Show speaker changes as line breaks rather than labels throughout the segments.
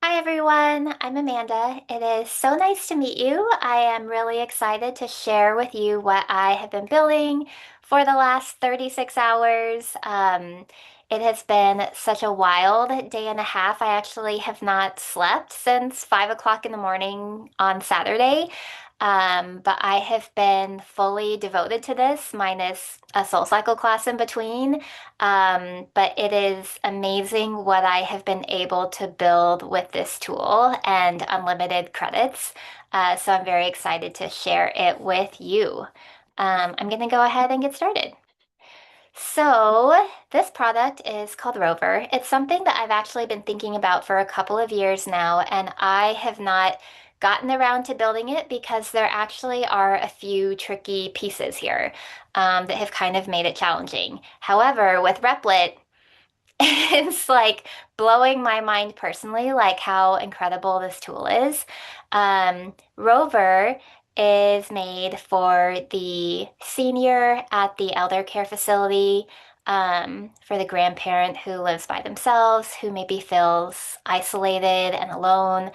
Hi everyone, I'm Amanda. It is so nice to meet you. I am really excited to share with you what I have been building for the last 36 hours. It has been such a wild day and a half. I actually have not slept since 5 o'clock in the morning on Saturday. But I have been fully devoted to this, minus a soul cycle class in between. But it is amazing what I have been able to build with this tool and unlimited credits. So I'm very excited to share it with you. I'm going to go ahead and get started. So, this product is called Rover. It's something that I've actually been thinking about for a couple of years now, and I have not gotten around to building it because there actually are a few tricky pieces here that have kind of made it challenging. However, with Replit, it's like blowing my mind personally, like how incredible this tool is. Rover is made for the senior at the elder care facility, for the grandparent who lives by themselves, who maybe feels isolated and alone,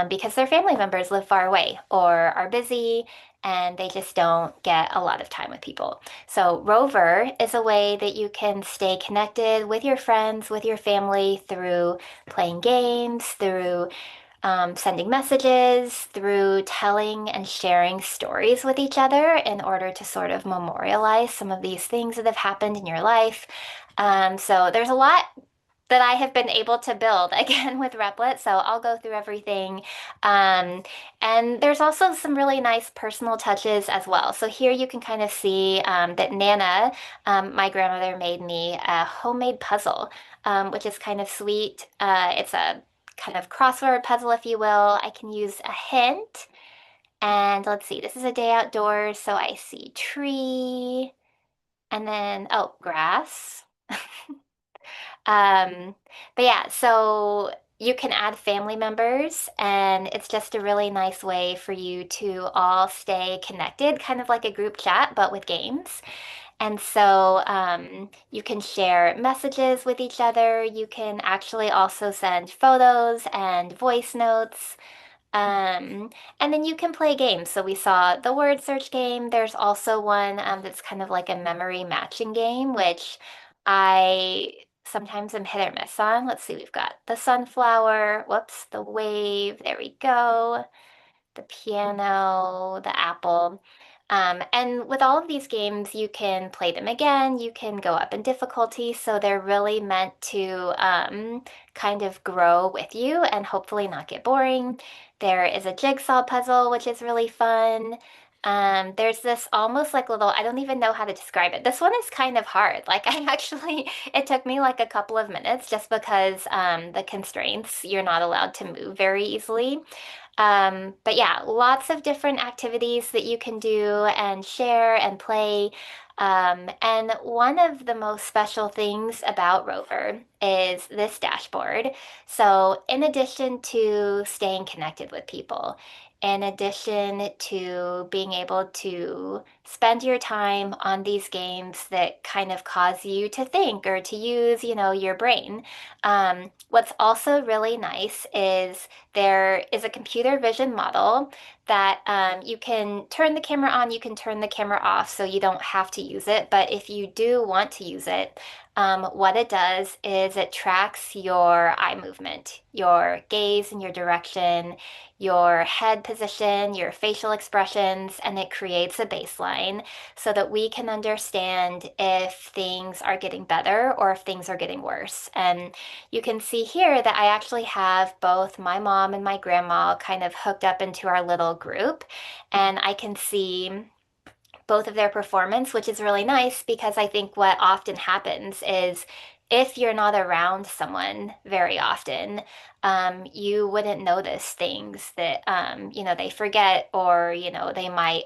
because their family members live far away or are busy and they just don't get a lot of time with people. So, Rover is a way that you can stay connected with your friends, with your family through playing games, through sending messages, through telling and sharing stories with each other in order to sort of memorialize some of these things that have happened in your life. So, there's a lot that I have been able to build again with Replit. So I'll go through everything. Um, and there's also some really nice personal touches as well. So here you can kind of see that Nana, my grandmother, made me a homemade puzzle, which is kind of sweet. It's a kind of crossword puzzle, if you will. I can use a hint. And let's see, this is a day outdoors. So I see tree and then, oh, grass. Um, but yeah, so you can add family members, and it's just a really nice way for you to all stay connected, kind of like a group chat, but with games. And so you can share messages with each other. You can actually also send photos and voice notes. Um, and then you can play games. So we saw the word search game. There's also one that's kind of like a memory matching game, which I sometimes am hit or miss on. Let's see, we've got the sunflower, whoops, the wave, there we go, the piano, the apple. And with all of these games, you can play them again. You can go up in difficulty. So they're really meant to kind of grow with you and hopefully not get boring. There is a jigsaw puzzle, which is really fun. There's this almost like little, I don't even know how to describe it. This one is kind of hard. Like I actually, it took me like a couple of minutes just because the constraints, you're not allowed to move very easily. But yeah, lots of different activities that you can do and share and play. And one of the most special things about Rover is this dashboard. So, in addition to staying connected with people, in addition to being able to spend your time on these games that kind of cause you to think or to use, your brain, what's also really nice is there is a computer vision model that you can turn the camera on, you can turn the camera off, so you don't have to use it. But if you do want to use it, what it does is it tracks your eye movement, your gaze and your direction, your head position, your facial expressions, and it creates a baseline so that we can understand if things are getting better or if things are getting worse. And you can see here that I actually have both my mom and my grandma kind of hooked up into our little group, and I can see both of their performance, which is really nice because I think what often happens is if you're not around someone very often, you wouldn't notice things that, they forget or, they might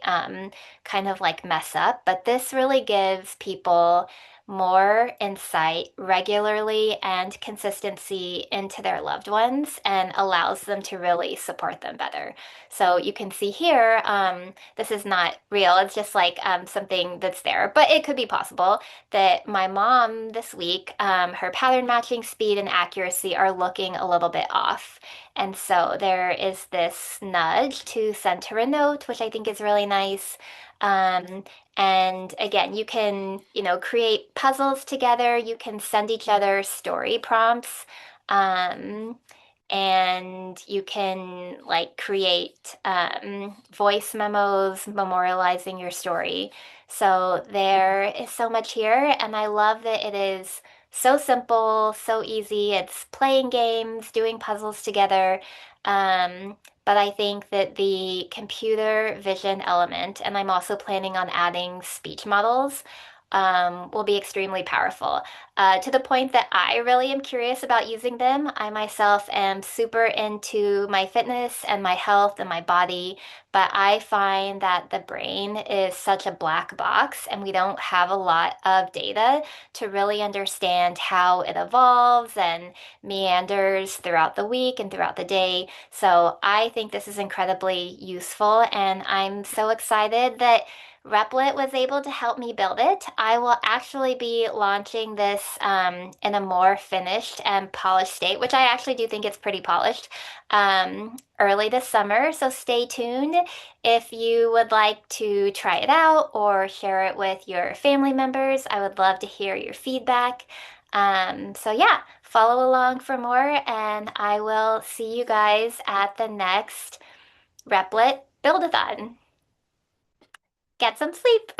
kind of like mess up. But this really gives people more insight regularly and consistency into their loved ones and allows them to really support them better. So you can see here, this is not real. It's just like something that's there, but it could be possible that my mom this week, her pattern matching speed and accuracy are looking a little bit off. And so there is this nudge to send her a note, which I think is really nice. Um, and again, you can, create puzzles together. You can send each other story prompts. Um, and you can like create voice memos memorializing your story. So there is so much here, and I love that it is so simple, so easy. It's playing games, doing puzzles together. Um, but I think that the computer vision element, and I'm also planning on adding speech models, will be extremely powerful. To the point that I really am curious about using them. I myself am super into my fitness and my health and my body, but I find that the brain is such a black box and we don't have a lot of data to really understand how it evolves and meanders throughout the week and throughout the day. So I think this is incredibly useful, and I'm so excited that Replit was able to help me build it. I will actually be launching this in a more finished and polished state, which I actually do think it's pretty polished, early this summer. So stay tuned if you would like to try it out or share it with your family members. I would love to hear your feedback. So yeah, follow along for more, and I will see you guys at the next Replit Build-a-thon. Get some sleep.